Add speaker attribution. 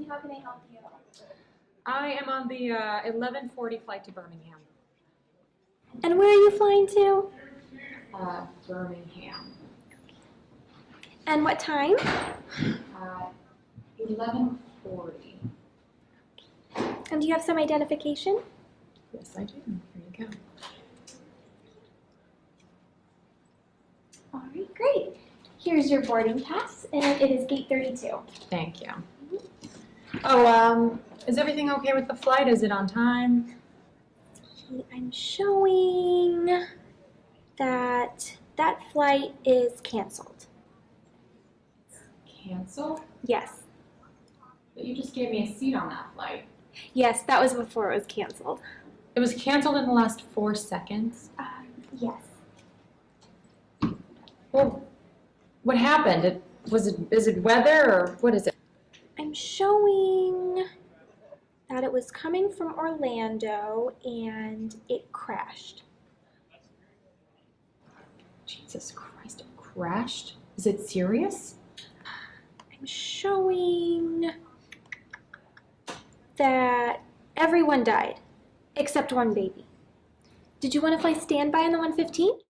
Speaker 1: How can I help you?
Speaker 2: I am on the 11:40 flight to Birmingham.
Speaker 1: And where are you flying to?
Speaker 2: Birmingham.
Speaker 1: And what time?
Speaker 2: 11:40.
Speaker 1: And do you have some identification?
Speaker 2: Yes, I do. Here you go.
Speaker 1: All right, great. Here's your boarding pass, and it is gate 32.
Speaker 2: Thank you. Oh, is everything okay with the flight? Is it on time?
Speaker 1: I'm showing that that flight is canceled.
Speaker 2: Cancel?
Speaker 1: Yes.
Speaker 2: But you just gave me a seat on that flight.
Speaker 1: Yes, that was before it was canceled.
Speaker 2: It was canceled in the last 4 seconds.
Speaker 1: Yes.
Speaker 2: Well, what happened? Is it weather or what is it?
Speaker 1: I'm showing that it was coming from Orlando and it crashed.
Speaker 2: Jesus Christ, it crashed? Is it serious?
Speaker 1: I'm showing that everyone died except one baby. Did you want to fly standby on the 115?